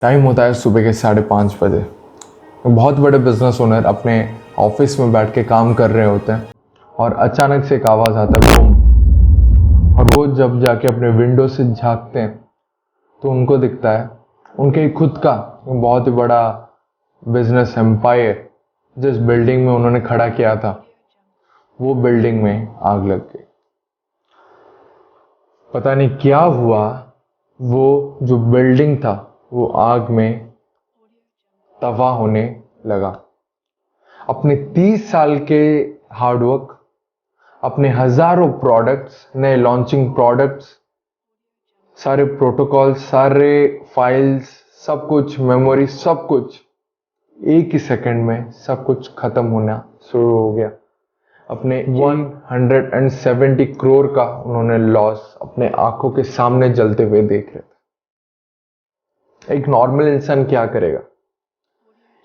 Time होता है सुबह के 5:30 बजे। बहुत बड़े बिजनेस ओनर अपने ऑफिस में बैठ के काम कर रहे होते हैं और अचानक से एक आवाज़ आता है बूम। और वो जब जाके अपने विंडो से झांकते हैं तो उनको दिखता है उनके खुद का बहुत ही बड़ा बिजनेस एम्पायर जिस बिल्डिंग में उन्होंने खड़ा किया था वो बिल्डिंग में आग लग गई। पता नहीं क्या हुआ, वो जो बिल्डिंग था वो आग में तबाह होने लगा। अपने 30 साल के हार्डवर्क, अपने हजारों प्रोडक्ट्स, नए लॉन्चिंग प्रोडक्ट्स, सारे प्रोटोकॉल, सारे फाइल्स, सब कुछ, मेमोरी, सब कुछ एक ही सेकंड में सब कुछ खत्म होना शुरू हो गया। अपने 170 करोड़ का उन्होंने लॉस अपने आंखों के सामने जलते हुए देख रहे थे। एक नॉर्मल इंसान क्या करेगा?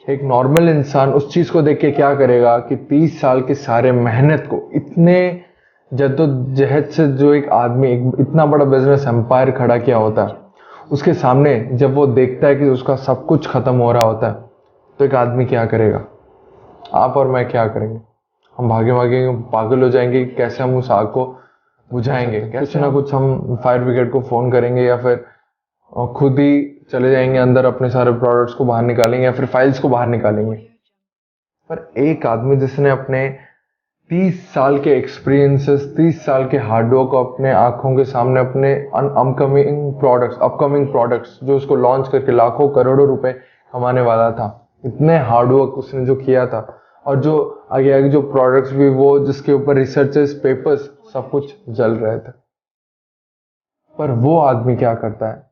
एक नॉर्मल इंसान उस चीज को देख के क्या करेगा कि 30 साल के सारे मेहनत को, इतने जद्दोजहद से जो एक आदमी एक इतना बड़ा बिजनेस एम्पायर खड़ा किया होता है, उसके सामने जब वो देखता है कि उसका सब कुछ खत्म हो रहा होता है तो एक आदमी क्या करेगा? आप और मैं क्या करेंगे? हम भागे भागे पागल हो जाएंगे। कैसे हम उस आग को बुझाएंगे? कुछ ना कुछ हम फायर ब्रिगेड को फोन करेंगे या फिर खुद ही चले जाएंगे अंदर, अपने सारे प्रोडक्ट्स को बाहर निकालेंगे या फिर फाइल्स को बाहर निकालेंगे। पर एक आदमी जिसने अपने 30 साल के एक्सपीरियंसेस, 30 साल के हार्डवर्क को अपने आंखों के सामने, अपने अपकमिंग प्रोडक्ट्स जो उसको लॉन्च करके लाखों करोड़ों रुपए कमाने वाला था, इतने हार्डवर्क उसने जो किया था, और जो आगे आगे जो प्रोडक्ट्स भी वो जिसके ऊपर रिसर्चेस, पेपर्स, सब कुछ जल रहे थे। पर वो आदमी क्या करता है?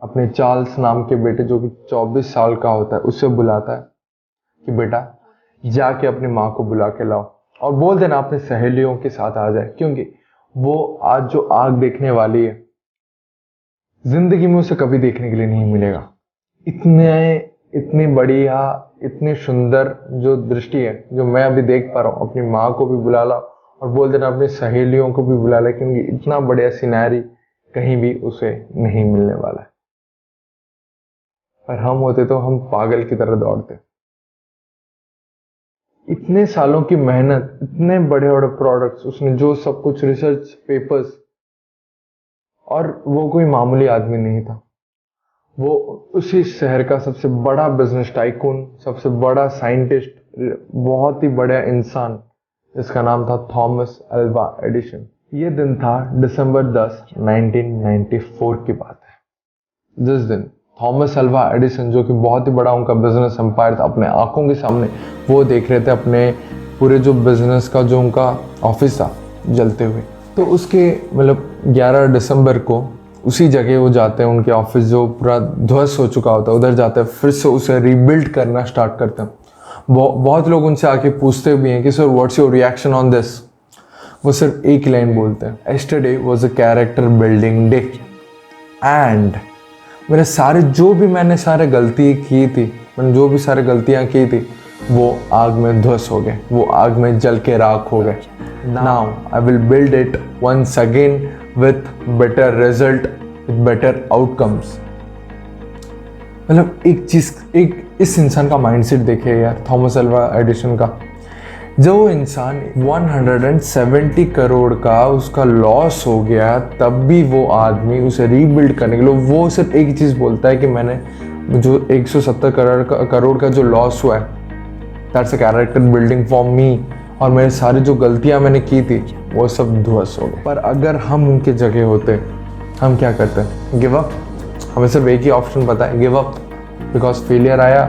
अपने चार्ल्स नाम के बेटे जो कि 24 साल का होता है उससे बुलाता है कि बेटा जाके अपनी माँ को बुला के लाओ और बोल देना अपने सहेलियों के साथ आ जाए, क्योंकि वो आज जो आग देखने वाली है जिंदगी में उसे कभी देखने के लिए नहीं मिलेगा। इतनी बढ़िया, इतनी सुंदर जो दृष्टि है जो मैं अभी देख पा रहा हूँ, अपनी माँ को भी बुला ला और बोल देना अपनी सहेलियों को भी बुला ला, क्योंकि इतना बढ़िया सिनेरी कहीं भी उसे नहीं मिलने वाला है। पर हम होते तो हम पागल की तरह दौड़ते। इतने सालों की मेहनत, इतने बड़े बड़े प्रोडक्ट्स, उसने जो सब कुछ रिसर्च पेपर्स, और वो कोई मामूली आदमी नहीं था। वो उसी शहर का सबसे बड़ा बिजनेस टाइकून, सबसे बड़ा साइंटिस्ट, बहुत ही बड़ा इंसान, जिसका नाम था थॉमस अल्वा एडिसन। ये दिन था दिसंबर 10, 1994 की बात है, जिस दिन थॉमस अल्वा एडिसन, जो कि बहुत ही बड़ा उनका बिजनेस एम्पायर था, अपने आंखों के सामने वो देख रहे थे अपने पूरे जो बिजनेस का जो उनका ऑफिस था जलते हुए। तो उसके 11 दिसंबर को उसी जगह वो जाते हैं, उनके ऑफिस जो पूरा ध्वस्त हो चुका होता है उधर जाते हैं, फिर से उसे रीबिल्ड करना स्टार्ट करते हैं। बहुत लोग उनसे आके पूछते भी हैं कि sir what's your reaction on this. वो सिर्फ एक लाइन बोलते हैं, yesterday was a character building day and मैंने मैंने सारे गलती की थी, मैंने जो भी सारी गलतियां की थी वो आग में ध्वस्त हो गए, वो आग में जल के राख हो गए। Now I will build it once again with better result, with better outcomes. एक इस इंसान का माइंडसेट देखिए यार, थॉमस अल्वा एडिसन का। जो इंसान 170 करोड़ का उसका लॉस हो गया, तब भी वो आदमी उसे रीबिल्ड करने के लिए वो सिर्फ एक ही चीज़ बोलता है कि मैंने जो 170 करोड़ का जो लॉस हुआ है, that's a character building for me, और मेरे सारी जो गलतियां मैंने की थी वो सब ध्वस्त हो गए। पर अगर हम उनके जगह होते, हम क्या करते? Give up. हमें सिर्फ एक ही ऑप्शन पता है, गिव अप, बिकॉज फेलियर आया,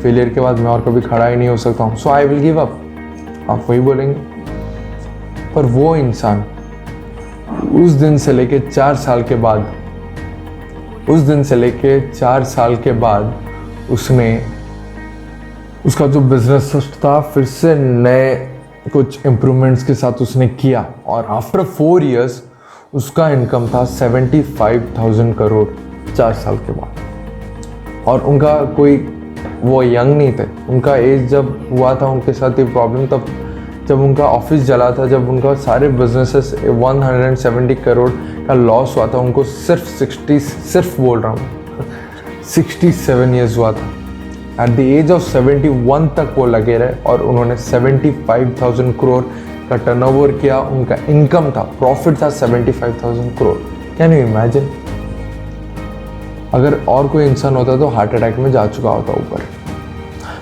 फेलियर के बाद मैं और कभी खड़ा ही नहीं हो सकता हूँ, सो आई विल गिव अप। आप वही बोलेंगे। पर वो इंसान उस दिन से लेके 4 साल के बाद उसने उसका जो बिजनेस था फिर से नए कुछ इम्प्रूवमेंट्स के साथ उसने किया, और आफ्टर 4 इयर्स उसका इनकम था 75,000 करोड़ 4 साल के बाद। और उनका कोई वो यंग नहीं थे, उनका एज जब हुआ था उनके साथ ये प्रॉब्लम, तब जब उनका ऑफिस जला था, जब उनका सारे बिजनेसेस 170 करोड़ का लॉस हुआ था, उनको सिर्फ 67 ईयर्स हुआ था। एट द एज ऑफ 71 तक वो लगे रहे और उन्होंने 75,000 करोड़ का टर्नओवर किया। उनका इनकम था, प्रॉफिट था 75,000 करोड़। Can you imagine? अगर और कोई इंसान होता तो हार्ट अटैक में जा चुका होता ऊपर,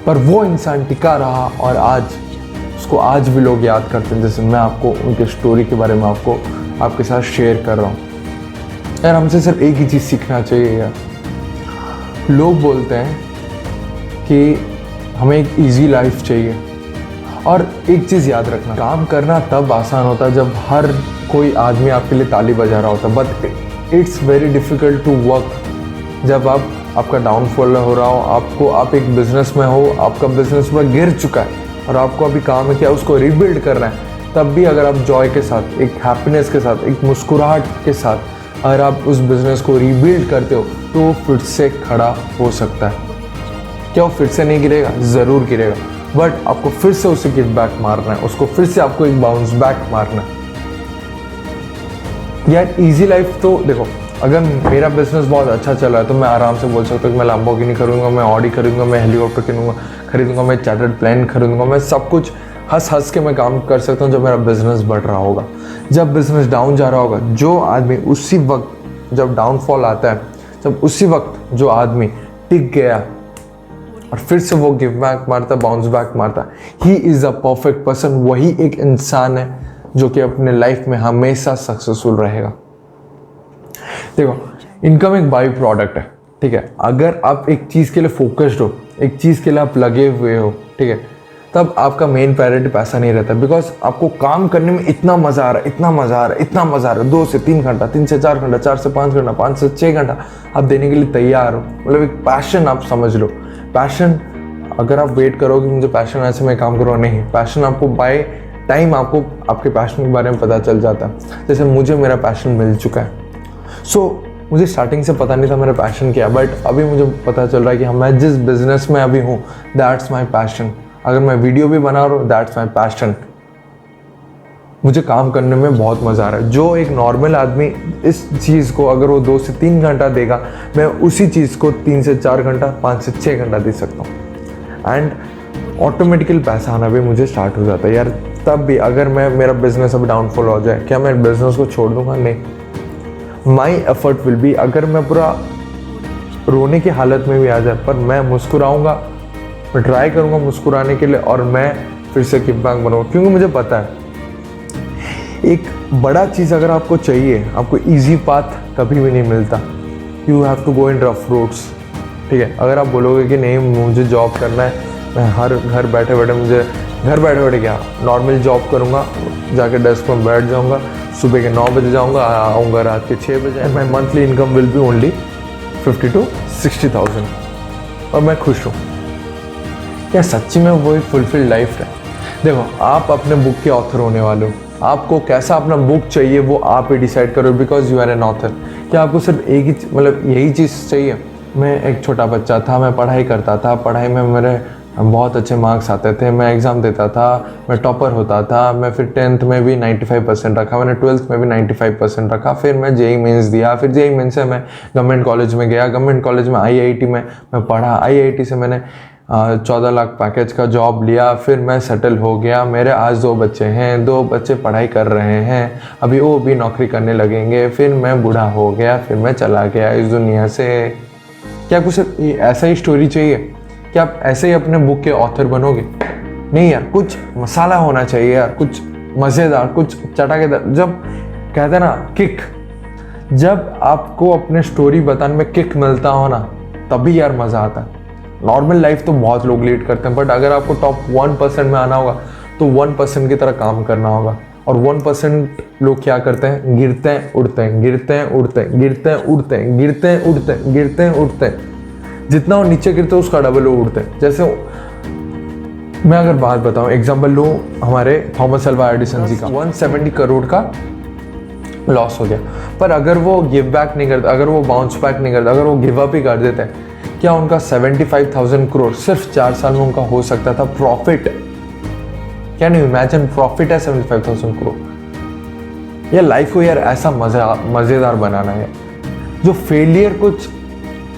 पर वो इंसान टिका रहा और आज उसको आज भी लोग याद करते हैं। जैसे मैं आपको उनके स्टोरी के बारे में आपके साथ शेयर कर रहा हूँ। यार हमसे सिर्फ एक ही चीज़ सीखना चाहिए यार। लोग बोलते हैं कि हमें एक इजी लाइफ चाहिए, और एक चीज़ याद रखना, काम करना तब आसान होता है जब हर कोई आदमी आपके लिए ताली बजा रहा होता है। But it's very difficult to work जब आपका डाउनफॉल हो रहा हो, आप एक बिज़नेस में हो, आपका बिज़नेस पूरा गिर चुका है और आपको अभी काम है क्या उसको रीबिल्ड करना है। तब भी अगर आप जॉय के साथ, एक हैप्पीनेस के साथ, एक मुस्कुराहट के साथ अगर आप उस बिज़नेस को रीबिल्ड करते हो तो वो फिर से खड़ा हो सकता है। क्या वो फिर से नहीं गिरेगा? ज़रूर गिरेगा, बट आपको फिर से उसे गिव बैक मारना है, उसको फिर से आपको एक बाउंस बैक मारना है। यार इजी लाइफ तो देखो, अगर मेरा बिजनेस बहुत अच्छा चल रहा है तो मैं आराम से बोल सकता हूँ कि मैं लैम्बोर्गिनी खरीदूंगा, मैं ऑडी खरीदूंगा, मैं हेलीकॉप्टर खरीदूंगा, मैं चार्टर्ड प्लेन खरीदूंगा, मैं सब कुछ हंस के मैं काम कर सकता हूँ जब मेरा बिजनेस बढ़ रहा होगा। जब बिजनेस डाउन जा रहा होगा, जो आदमी उसी वक्त जब डाउनफॉल आता है, जब उसी वक्त जो आदमी टिक गया और फिर से वो गिव बैक मारता, बाउंस बैक मारता, he is a perfect person. वही एक इंसान है जो कि अपने लाइफ में हमेशा सक्सेसफुल रहेगा। देखो, इनकम एक बाई प्रोडक्ट है, ठीक है। अगर आप एक चीज़ के लिए फोकस्ड हो, एक चीज़ के लिए आप लगे हुए हो, ठीक है, तब आपका मेन प्रायोरिटी पैसा नहीं रहता। बिकॉज आपको काम करने में इतना मज़ा आ रहा है, इतना मज़ा आ रहा है, इतना मज़ा आ रहा है। 2 से 3 घंटा, 3 से 4 घंटा, 4 से 5 घंटा, 5 से 6 घंटा आप देने के लिए तैयार हो। मतलब एक पैशन आप समझ लो। पैशन, अगर आप वेट करोगे मुझे पैशन ऐसे मैं काम करूँ, नहीं, पैशन आपको बाय टाइम आपको आपके पैशन के बारे में पता चल जाता है। जैसे मुझे मेरा पैशन मिल चुका है। मुझे स्टार्टिंग से पता नहीं था मेरा पैशन क्या, बट अभी मुझे पता चल रहा है कि मैं जिस बिजनेस में अभी हूँ दैट्स माई पैशन। अगर मैं वीडियो भी बना रहा हूँ दैट्स माई पैशन। मुझे काम करने में बहुत मज़ा आ रहा है। जो एक नॉर्मल आदमी इस चीज़ को अगर वो 2 से 3 घंटा देगा, मैं उसी चीज़ को 3 से 4 घंटा, 5 से 6 घंटा दे सकता हूँ। एंड ऑटोमेटिकली पैसा आना भी मुझे स्टार्ट हो जाता है यार। तब भी अगर मेरा बिजनेस अभी डाउनफॉल हो जाए, क्या मैं बिजनेस को छोड़ दूंगा? नहीं। माई एफर्ट विल बी, अगर मैं पूरा रोने की हालत में भी आ जाए, पर मैं मुस्कुराऊंगा, मैं ट्राई करूंगा मुस्कुराने के लिए, और मैं फिर से गिव बैक बनाऊंगा। क्योंकि मुझे पता है एक बड़ा चीज़ अगर आपको चाहिए, आपको इजी पाथ कभी भी नहीं मिलता। You have to go in rough roads, ठीक है। अगर आप बोलोगे कि नहीं मुझे जॉब करना है, मैं घर बैठे बैठे क्या नॉर्मल जॉब करूँगा, जाके डेस्क में बैठ जाऊँगा, सुबह के 9 बजे जाऊँगा, आऊँगा रात के 6 बजे, my monthly income will be only 50 to 60,000 और मैं खुश हूँ। क्या सच्ची में वो एक फुलफिल्ड लाइफ है? देखो, आप अपने बुक के ऑथर होने वाले हो। आपको कैसा अपना बुक चाहिए वो आप ही डिसाइड करो, because you are an author. क्या आपको सिर्फ एक ही मतलब यही चीज़ चाहिए? मैं एक छोटा बच्चा था, मैं पढ़ाई करता था, पढ़ाई में मेरे बहुत अच्छे मार्क्स आते थे, मैं एग्ज़ाम देता था, मैं टॉपर होता था, मैं फिर 10th में भी 95% रखा, मैंने 12th में भी 95% रखा, फिर मैं जेई मेंस दिया, फिर जेई मेंस से मैं गवर्नमेंट कॉलेज में गया, गवर्नमेंट कॉलेज में आईआईटी में मैं पढ़ा, आईआईटी से मैंने 14 लाख पैकेज का जॉब लिया, फिर मैं सेटल हो गया। मेरे आज 2 बच्चे हैं, 2 बच्चे पढ़ाई कर रहे हैं, अभी वो भी नौकरी करने लगेंगे, फिर मैं बूढ़ा हो गया, फिर मैं चला गया इस दुनिया से। क्या कुछ ऐसा ही स्टोरी चाहिए? क्या आप ऐसे ही अपने बुक के ऑथर बनोगे? नहीं यार, कुछ मसाला होना चाहिए यार, कुछ मज़ेदार, कुछ चटाकेदार। जब कहते हैं ना किक, जब आपको अपने स्टोरी बताने में किक मिलता हो ना, तभी यार मज़ा आता है। नॉर्मल लाइफ तो बहुत लोग लीड करते हैं, बट अगर आपको टॉप 1% में आना होगा तो 1% की तरह काम करना होगा। और 1% लोग क्या करते हैं? गिरते हैं उड़ते हैं, गिरते हैं उड़ते हैं, गिरते हैं उड़ते हैं, गिरते हैं उड़ते हैं, गिरते हैं उड़ते हैं। जितना वो नीचे गिरते हैं उसका डबल वो उड़ते हैं। जैसे मैं अगर बात बताऊं, एग्जाम्पल लो, हमारे थॉमस अल्वा एडिसन जी का 170 करोड़ का लॉस हो गया, पर अगर वो गिव बैक नहीं करते, अगर वो बाउंस बैक नहीं करते, अगर वो गिव अप ही कर देते हैं, क्या उनका 75,000 करोड़ सिर्फ 4 साल में उनका हो सकता था प्रॉफिट? क्या नहीं इमेजिन, प्रॉफिट है 75,000 करोड़। ये लाइफ को यार ऐसा मज़ेदार बनाना है। जो फेलियर कुछ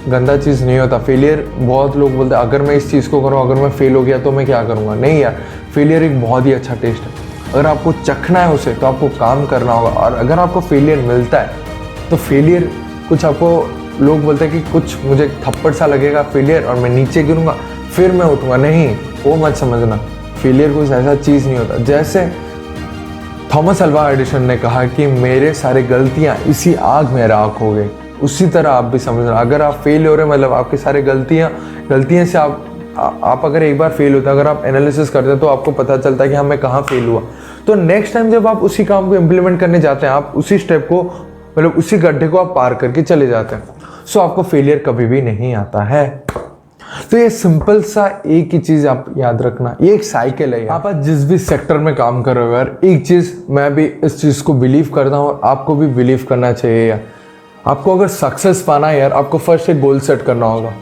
गंदा चीज़ नहीं होता। फेलियर बहुत लोग बोलते हैं अगर मैं इस चीज़ को करूँ, अगर मैं फेल हो गया तो मैं क्या करूँगा। नहीं यार, फेलियर एक बहुत ही अच्छा टेस्ट है। अगर आपको चखना है उसे तो आपको काम करना होगा। और अगर आपको फेलियर मिलता है तो फेलियर कुछ आपको, लोग बोलते हैं कि कुछ मुझे थप्पड़ सा लगेगा फेलियर और मैं नीचे गिरूँगा फिर मैं उठूँगा, नहीं, वो मत समझना। फेलियर कुछ ऐसा चीज़ नहीं होता। जैसे थॉमस अल्वा एडिसन ने कहा कि मेरे सारे गलतियाँ इसी आग में राख हो गई, उसी तरह आप भी समझना। अगर आप फेल हो रहे मतलब आपके सारे गलतियाँ से आप अगर एक बार फेल होते हैं, अगर आप एनालिसिस करते हैं तो आपको पता चलता है कि हाँ मैं कहाँ फेल हुआ। तो नेक्स्ट टाइम जब आप उसी काम को इम्प्लीमेंट करने जाते हैं, आप उसी स्टेप को मतलब उसी गड्ढे को आप पार करके चले जाते हैं। सो आपको फेलियर कभी भी नहीं आता है। तो ये सिंपल सा एक ही चीज आप याद रखना, ये एक साइकिल है। आप आज जिस भी सेक्टर में काम कर रहे हो यार, एक चीज मैं भी इस चीज को बिलीव करता हूँ और आपको भी बिलीव करना चाहिए यार। आपको अगर सक्सेस पाना है यार, आपको फर्स्ट एक गोल सेट करना होगा।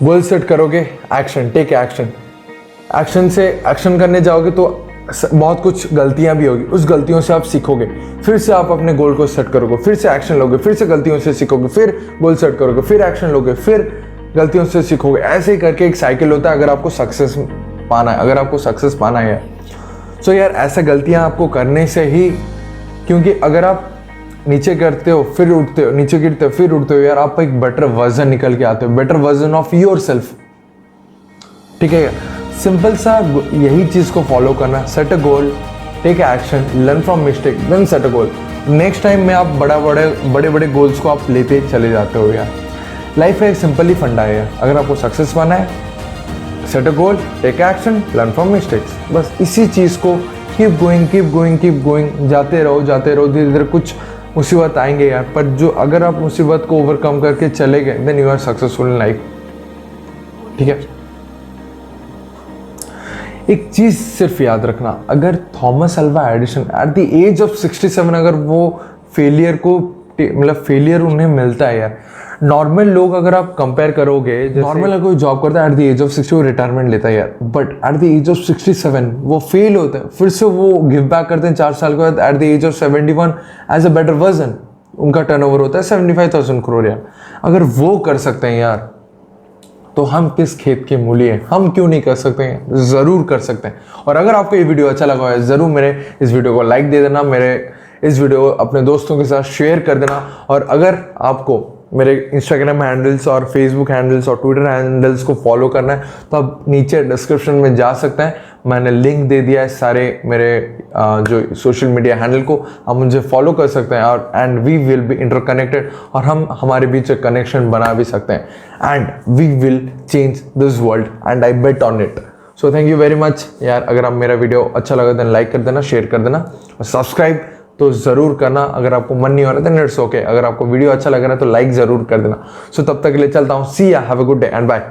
गोल सेट करोगे, एक्शन, टेक एक्शन। एक्शन करने जाओगे तो बहुत कुछ गलतियां भी होगी, उस गलतियों से आप सीखोगे, फिर से आप अपने गोल को सेट करोगे, फिर से एक्शन लोगे, फिर से गलतियों से सीखोगे, फिर गोल सेट करोगे, फिर एक्शन लोगे, फिर गलतियों से सीखोगे। ऐसे ही करके एक साइकिल होता है अगर आपको सक्सेस पाना है। सो यार ऐसा गलतियां आपको करने से ही, क्योंकि अगर आप नीचे गिरते हो फिर उठते हो, नीचे गिरते हो फिर उठते हो यार, आप एक बेटर वर्जन निकल के आते हो, better version of yourself. ठीक है, सिंपल सा यही चीज को फॉलो करना। Set a goal, take action, learn from mistake, then set a goal. Next time में आप बड़े बड़े गोल्स को आप लेते चले जाते हो यार। लाइफ है सिंपली फंडा है यार। अगर आपको सक्सेस पाना है, set a goal, take action, learn from mistakes. बस इसी चीज को कीप गोइंग, जाते रहो, धीरे धीरे कुछ मुसीबत आएंगे यार, पर जो अगर आप मुसीबत को ओवरकम करके चले गए, then you are successful in life. ठीक है, एक चीज सिर्फ याद रखना, अगर Thomas Alva Edison at the age of 67 अगर वो फेलियर को मतलब फेलियर उन्हें मिलता है यार। नॉर्मल लोग अगर आप कंपेयर करोगे, नॉर्मल कोई जॉब करता है एट द एज ऑफ 60 वो रिटायरमेंट लेता है यार, but at the age of 67 वो फेल होते हैं, फिर से वो गिव बैक करते हैं 4 साल के बाद at the age of 71 as a better version. उनका टर्नओवर होता है 75,000 करोड़ यार। अगर वो कर सकते हैं यार, तो हम किस खेत के मूली हैं, हम क्यों नहीं कर सकते हैं? जरूर कर सकते हैं। और अगर आपको ये वीडियो अच्छा लगा है, जरूर मेरे इस वीडियो को लाइक दे देना, मेरे इस वीडियो को अपने दोस्तों के साथ शेयर कर देना। और अगर आपको मेरे इंस्टाग्राम हैंडल्स और फेसबुक हैंडल्स और ट्विटर हैंडल्स को फॉलो करना है तो आप नीचे डिस्क्रिप्शन में जा सकते हैं, मैंने लिंक दे दिया है सारे मेरे जो सोशल मीडिया हैंडल को, आप मुझे फॉलो कर सकते हैं। और and we will be interconnected, और हम हमारे बीच एक कनेक्शन बना भी सकते हैं। And we will change this world and I bet on it. So thank you very much यार। अगर आप मेरा वीडियो अच्छा लगा तो लाइक कर देना, शेयर कर देना, और सब्सक्राइब तो ज़रूर करना। अगर आपको मन नहीं हो रहा तो इट्स ओके। अगर आपको वीडियो अच्छा लग रहा है तो लाइक ज़रूर कर देना। सो तब तक के लिए चलता हूँ। See ya, have a good day and bye.